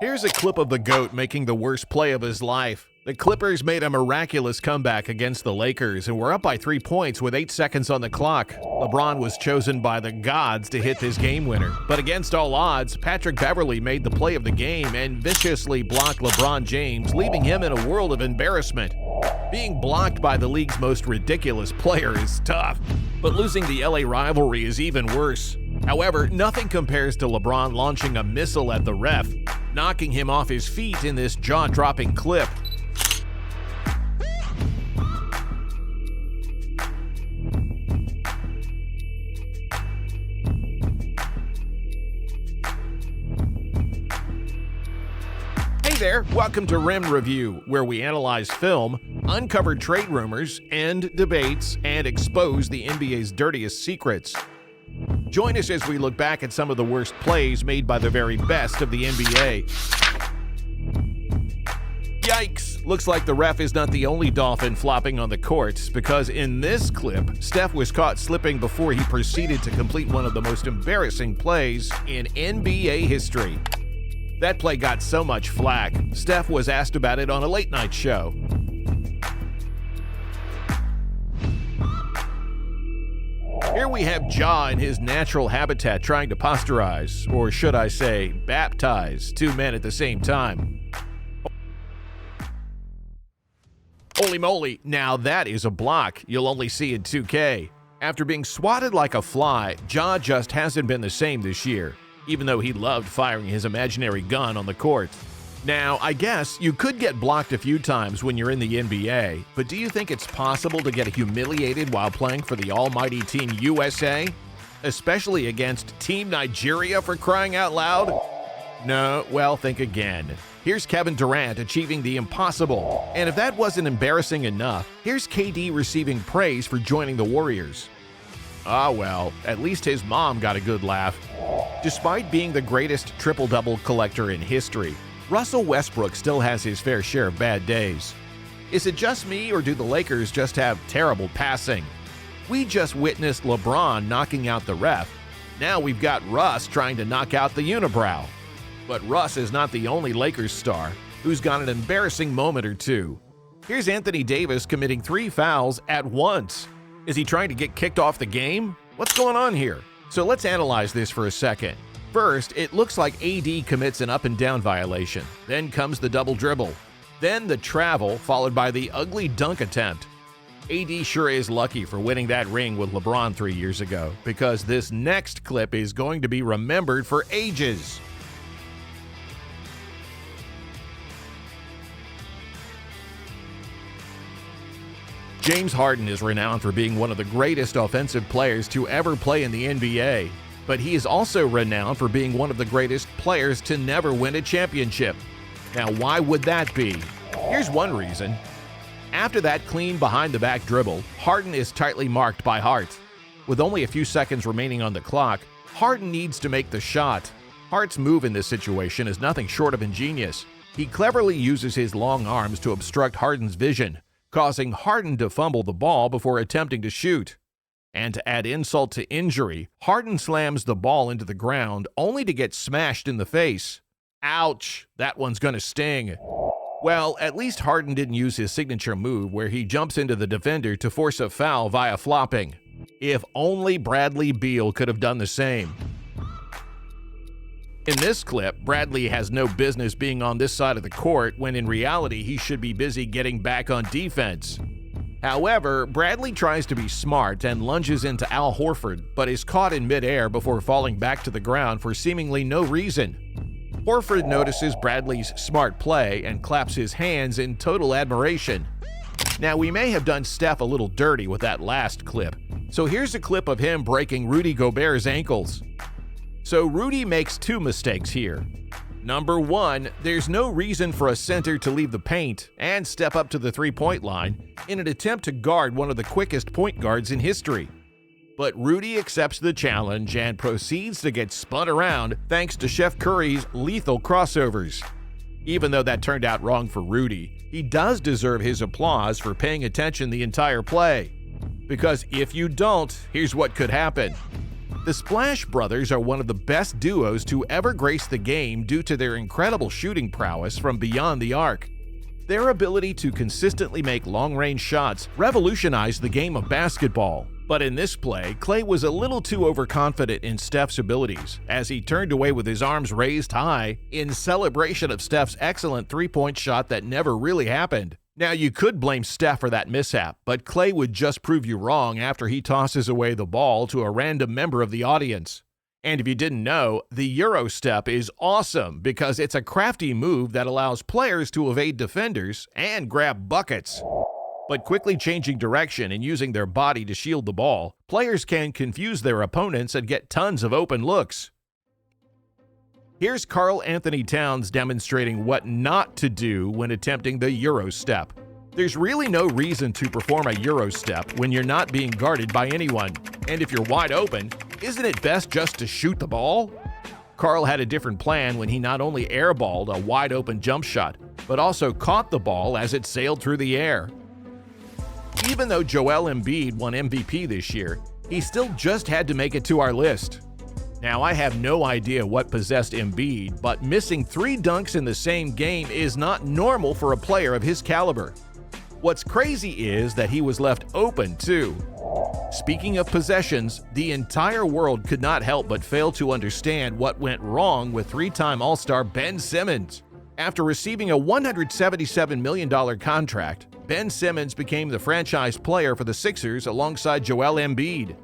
Here's a clip of the GOAT making the worst play of his life. The Clippers made a miraculous comeback against the Lakers and were up by 3 points with 8 seconds on the clock. LeBron was chosen by the gods to hit this game winner. But against all odds, Patrick Beverley made the play of the game and viciously blocked LeBron James, leaving him in a world of embarrassment. Being blocked by the league's most ridiculous player is tough, but losing the LA rivalry is even worse. However, nothing compares to LeBron launching a missile at the ref, knocking him off his feet in this jaw-dropping clip. Hey there, welcome to Rim Review, where we analyze film, uncover trade rumors, end debates, and expose the NBA's dirtiest secrets. Join us as we look back at some of the worst plays made by the very best of the NBA. Yikes! Looks like the ref is not the only dolphin flopping on the court, because in this clip, Steph was caught slipping before he proceeded to complete one of the most embarrassing plays in NBA history. That play got so much flack, Steph was asked about it on a late-night show. Here we have Ja in his natural habitat trying to posterize, or should I say, baptize, 2 men at the same time. Holy moly, now that is a block you'll only see in 2K. After being swatted like a fly, Ja just hasn't been the same this year, even though he loved firing his imaginary gun on the court. Now, I guess you could get blocked a few times when you're in the NBA, but do you think it's possible to get humiliated while playing for the almighty Team USA? Especially against Team Nigeria, for crying out loud? No, well, think again. Here's Kevin Durant achieving the impossible. And if that wasn't embarrassing enough, here's KD receiving praise for joining the Warriors. Ah well, at least his mom got a good laugh. Despite being the greatest triple-double collector in history, Russell Westbrook still has his fair share of bad days. Is it just me, or do the Lakers just have terrible passing? We just witnessed LeBron knocking out the ref. Now we've got Russ trying to knock out the unibrow. But Russ is not the only Lakers star who's got an embarrassing moment or two. Here's Anthony Davis committing 3 fouls at once. Is he trying to get kicked off the game? What's going on here? So let's analyze this for a second. First, it looks like AD commits an up-and-down violation. Then comes the double dribble. Then the travel, followed by the ugly dunk attempt. AD sure is lucky for winning that ring with LeBron 3 years ago, because this next clip is going to be remembered for ages. James Harden is renowned for being one of the greatest offensive players to ever play in the NBA. But he is also renowned for being one of the greatest players to never win a championship. Now, why would that be? Here's one reason. After that clean behind-the-back dribble, Harden is tightly marked by Hart. With only a few seconds remaining on the clock, Harden needs to make the shot. Hart's move in this situation is nothing short of ingenious. He cleverly uses his long arms to obstruct Harden's vision, causing Harden to fumble the ball before attempting to shoot. And to add insult to injury, Harden slams the ball into the ground only to get smashed in the face. Ouch, that one's gonna sting. Well, at least Harden didn't use his signature move where he jumps into the defender to force a foul via flopping. If only Bradley Beal could have done the same. In this clip, Bradley has no business being on this side of the court when in reality he should be busy getting back on defense. However, Bradley tries to be smart and lunges into Al Horford, but is caught in midair before falling back to the ground for seemingly no reason. Horford notices Bradley's smart play and claps his hands in total admiration. Now, we may have done Steph a little dirty with that last clip, so here's a clip of him breaking Rudy Gobert's ankles. So Rudy makes 2 mistakes here. Number 1, there's no reason for a center to leave the paint and step up to the three-point line in an attempt to guard one of the quickest point guards in history. But Rudy accepts the challenge and proceeds to get spun around thanks to Chef Curry's lethal crossovers. Even though that turned out wrong for Rudy, he does deserve his applause for paying attention the entire play. Because if you don't, here's what could happen. The Splash Brothers are one of the best duos to ever grace the game due to their incredible shooting prowess from beyond the arc. Their ability to consistently make long-range shots revolutionized the game of basketball. But in this play, Klay was a little too overconfident in Steph's abilities, as he turned away with his arms raised high in celebration of Steph's excellent three-point shot that never really happened. Now, you could blame Steph for that mishap, but Klay would just prove you wrong after he tosses away the ball to a random member of the audience. And if you didn't know, the Euro step is awesome because it's a crafty move that allows players to evade defenders and grab buckets. But quickly changing direction and using their body to shield the ball, players can confuse their opponents and get tons of open looks. Here's Karl Anthony Towns demonstrating what not to do when attempting the Euro step. There's really no reason to perform a Euro step when you're not being guarded by anyone. And if you're wide open, isn't it best just to shoot the ball? Karl had a different plan when he not only airballed a wide open jump shot, but also caught the ball as it sailed through the air. Even though Joel Embiid won MVP this year, he still just had to make it to our list. Now, I have no idea what possessed Embiid, but missing 3 dunks in the same game is not normal for a player of his caliber. What's crazy is that he was left open, too. Speaking of possessions, the entire world could not help but fail to understand what went wrong with 3-time All-Star Ben Simmons. After receiving a $177 million contract, Ben Simmons became the franchise player for the Sixers alongside Joel Embiid.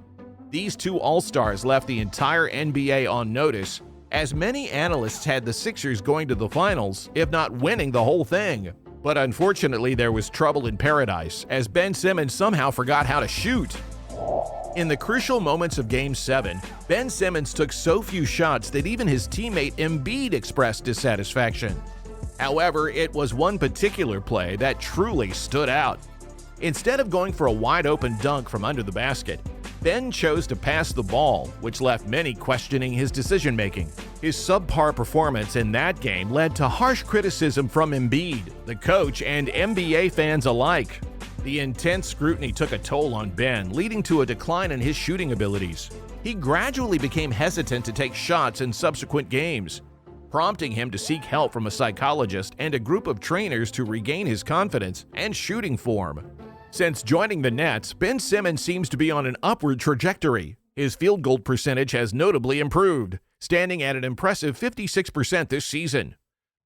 These 2 All-Stars left the entire NBA on notice, as many analysts had the Sixers going to the finals, if not winning the whole thing. But unfortunately, there was trouble in paradise, as Ben Simmons somehow forgot how to shoot. In the crucial moments of Game 7, Ben Simmons took so few shots that even his teammate Embiid expressed dissatisfaction. However, it was one particular play that truly stood out. Instead of going for a wide-open dunk from under the basket, Ben chose to pass the ball, which left many questioning his decision-making. His subpar performance in that game led to harsh criticism from Embiid, the coach, and NBA fans alike. The intense scrutiny took a toll on Ben, leading to a decline in his shooting abilities. He gradually became hesitant to take shots in subsequent games, prompting him to seek help from a psychologist and a group of trainers to regain his confidence and shooting form. Since joining the Nets, Ben Simmons seems to be on an upward trajectory. His field goal percentage has notably improved, standing at an impressive 56% this season.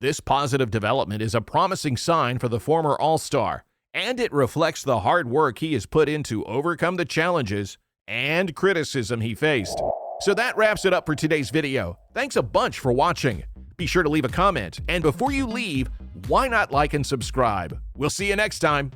This positive development is a promising sign for the former All-Star, and it reflects the hard work he has put in to overcome the challenges and criticism he faced. So that wraps it up for today's video. Thanks a bunch for watching. Be sure to leave a comment, and before you leave, why not like and subscribe? We'll see you next time.